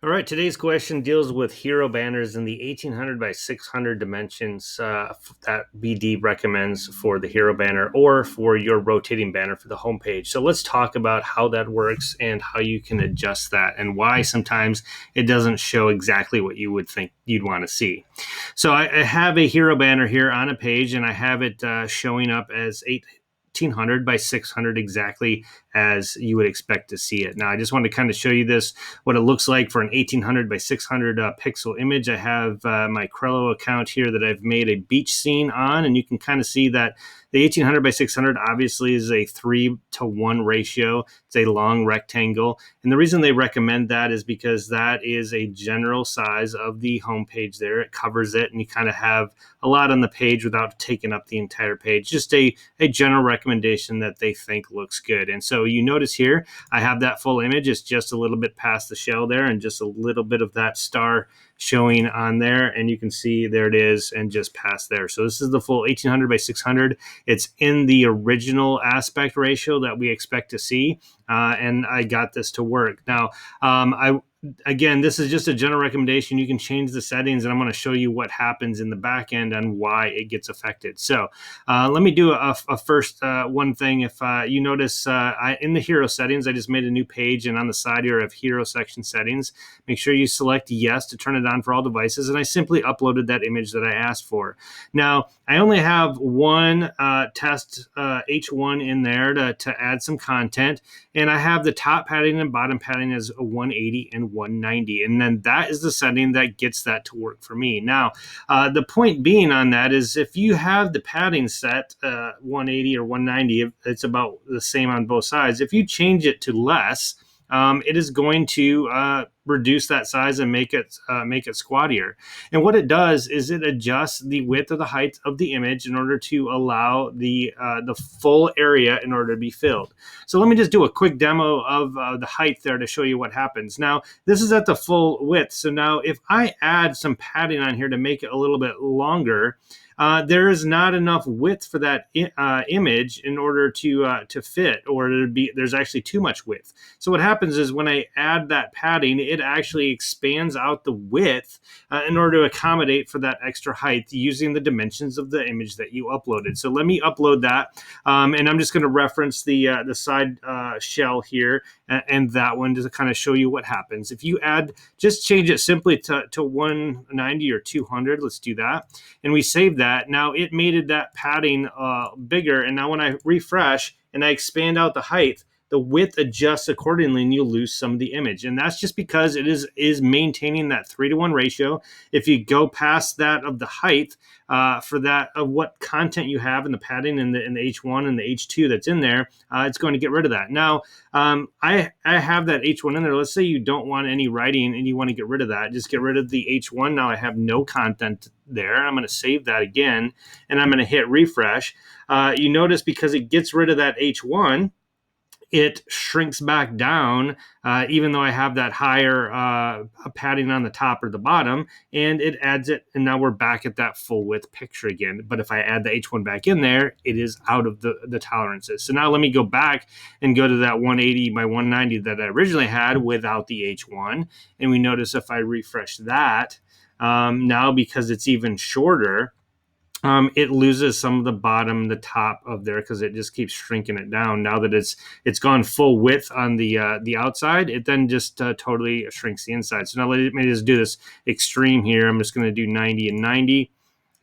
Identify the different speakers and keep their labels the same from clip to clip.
Speaker 1: All right, today's question deals with hero banners in the 1800 by 600 dimensions that BD recommends for the hero banner or for your rotating banner for the homepage. So let's talk about how that works and how you can adjust that and why sometimes it doesn't show exactly what you would think you'd want to see. So I have a hero banner here on a page and I have it showing up as 1800 by 600 exactly as you would expect to see it. Now, I just want to kind of show you this, what it looks like for an 1800 by 600 pixel image. I have my Crello account here that I've made a beach scene on, and you can kind of see that the 1800 by 600 obviously is a 3-to-1 ratio. It's a long rectangle. And the reason they recommend that is because that is a general size of the homepage there. It covers it, and you kind of have a lot on the page without taking up the entire page. Just a general recommendation that they think looks good. And so you notice here, I have that full image. It's just a little bit past the shell there and just a little bit of that star showing on there. And you can see there it is and just past there. So this is the full 1800 by 600. It's in the original aspect ratio that we expect to see. And I got this to work. Now, again, this is just a general recommendation. You can change the settings, and I'm going to show you what happens in the back end and why it gets affected. So let me do a first one thing. If you notice in the hero settings, I just made a new page, and on the side here I have hero section settings. Make sure you select yes to turn it on for all devices, and I simply uploaded that image that I asked for. Now, I only have one test H1 in there to add some content, and I have the top padding and bottom padding as a 180 and 190, and then that is the setting that gets that to work for me. Now, the point being on that is if you have the padding set 180 or 190, it's about the same on both sides. If you change it to less, it is going to reduce that size and make it squattier. And what it does is it adjusts the width or the height of the image in order to allow the full area in order to be filled. So let me just do a quick demo of the height there to show you what happens. Now, this is at the full width. So now if I add some padding on here to make it a little bit longer, there is not enough width for that image in order to fit, or there's actually too much width. So what happens is when I add that padding, it actually expands out the width in order to accommodate for that extra height using the dimensions of the image that you uploaded. So let me upload that, and I'm just going to reference the side shell here and that one to kind of show you what happens. If you just change it simply to 190 or 200, let's do that, and we save that. Now it made that padding bigger, and now when I refresh and I expand out the height, the width adjusts accordingly, and you lose some of the image. And that's just because it is maintaining that 3-to-1 ratio. If you go past that of the height for that of what content you have in the padding in the H1 and the H2 that's in there, it's going to get rid of that. Now, I have that H1 in there. Let's say you don't want any writing and you want to get rid of that. Just get rid of the H1. Now I have no content there. I'm going to save that again, and I'm going to hit refresh. You notice because it gets rid of that H1, it shrinks back down, even though I have that higher padding on the top or the bottom, and it adds it, and now we're back at that full width picture again. But if I add the H1 back in there, it is out of the tolerances. So now let me go back and go to that 180 by 190 that I originally had without the H1, and we notice if I refresh that, now because it's even shorter, it loses some of the bottom, the top of there, because it just keeps shrinking it down. Now that it's gone full width on the outside, it then just totally shrinks the inside. So now let me just do this extreme here. I'm just going to do 90 and 90,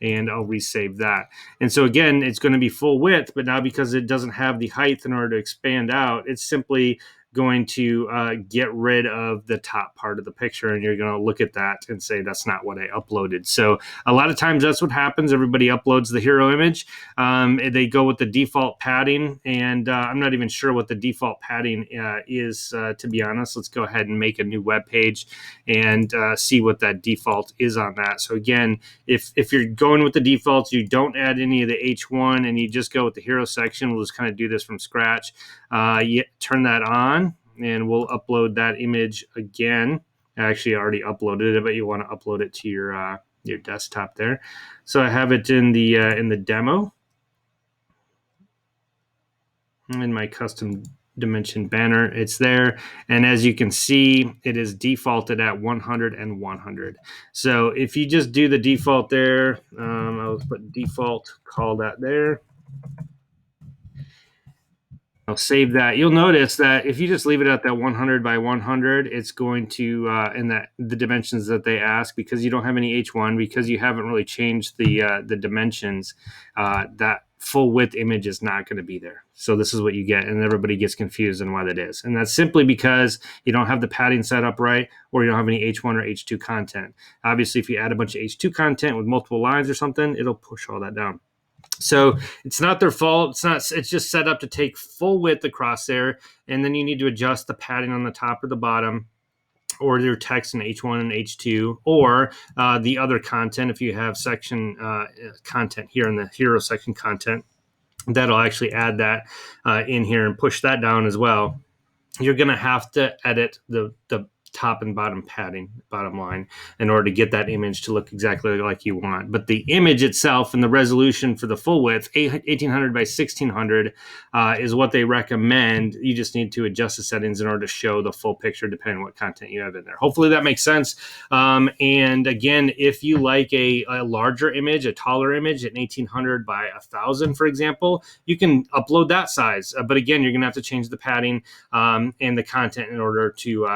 Speaker 1: and I'll resave that. And so again, it's going to be full width, but now because it doesn't have the height in order to expand out, it's simply going to get rid of the top part of the picture, and you're going to look at that and say that's not what I uploaded. So a lot of times that's what happens. Everybody uploads the hero image, they go with the default padding, and I'm not even sure what the default padding is, to be honest. Let's go ahead and make a new web page and see what that default is on that. So again, if you're going with the defaults, you don't add any of the H1 and you just go with the hero section. We'll just kind of do this from scratch. You turn that on, and we'll upload that image again. I actually already uploaded it, but you want to upload it to your desktop there. So I have it in the demo, in my custom dimension banner. It's there. And as you can see, it is defaulted at 100 and 100. So if you just do the default there, I'll put default, call that there. I'll save that. You'll notice that if you just leave it at that 100 by 100, it's going to, in that the dimensions that they ask, because you don't have any H1, because you haven't really changed the dimensions, that full width image is not going to be there. So this is what you get, and everybody gets confused on why that is. And that's simply because you don't have the padding set up right, or you don't have any H1 or H2 content. Obviously, if you add a bunch of H2 content with multiple lines or something, it'll push all that down. So it's not their fault. It's just set up to take full width across there, and then you need to adjust the padding on the top or the bottom, or your text in H1 and H2, or the other content. If you have section content here in the hero section content, that'll actually add that in here and push that down as well. You're going to have to edit the top and bottom padding, bottom line, in order to get that image to look exactly like you want. But the image itself and the resolution for the full width, 1800 by 1600, is what they recommend. You just need to adjust the settings in order to show the full picture, depending on what content you have in there. Hopefully that makes sense. And again, if you like a larger image, a taller image, an 1800 by 1000, for example, you can upload that size. But again, you're going to have to change the padding and the content in order to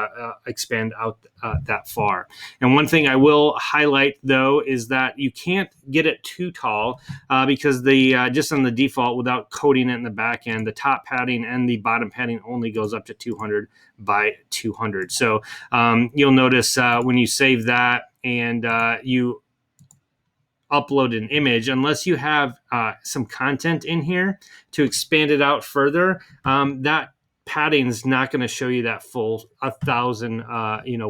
Speaker 1: expand out that far. And one thing I will highlight, though, is that you can't get it too tall because the just on the default, without coding it in the back end, the top padding and the bottom padding only goes up to 200 by 200. So you'll notice when you save that and you upload an image, unless you have some content in here to expand it out further, that padding is not going to show you that full 1000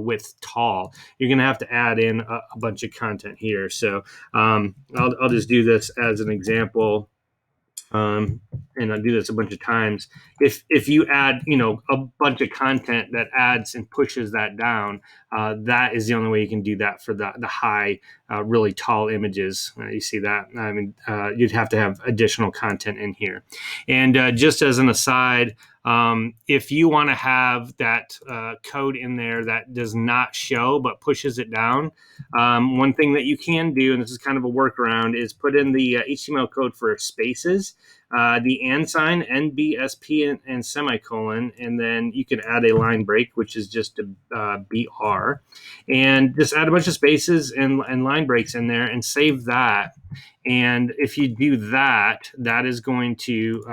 Speaker 1: width tall. You're going to have to add in a bunch of content here. So I'll just do this as an example, and I do this a bunch of times. If you add a bunch of content that adds and pushes that down, that is the only way you can do that for the high, really tall images. You see that? I mean, you'd have to have additional content in here. And just as an aside, if you want to have that code in there that does not show but pushes it down, one thing that you can do, and this is kind of a workaround, is put in the HTML code for spaces, the and sign, NBSP, and semicolon, and then you can add a line break, which is just a BR, and just add a bunch of spaces and line breaks in there and save that. And if you do that, that is going to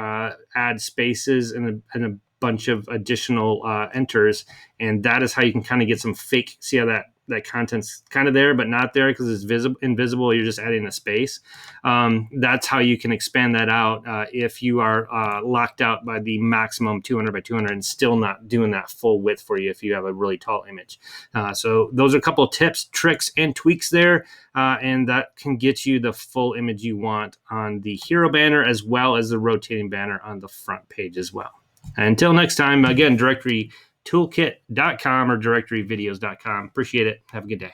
Speaker 1: add spaces and a bunch of additional enters. And that is how you can kind of get some fake, see how that content's kind of there, but not there because it's invisible. You're just adding a space. That's how you can expand that out if you are locked out by the maximum 200 by 200 and still not doing that full width for you if you have a really tall image. So those are a couple of tips, tricks, and tweaks there. And that can get you the full image you want on the hero banner, as well as the rotating banner on the front page as well. Until next time, again, directorytoolkit.com or directoryvideos.com. Appreciate it. Have a good day.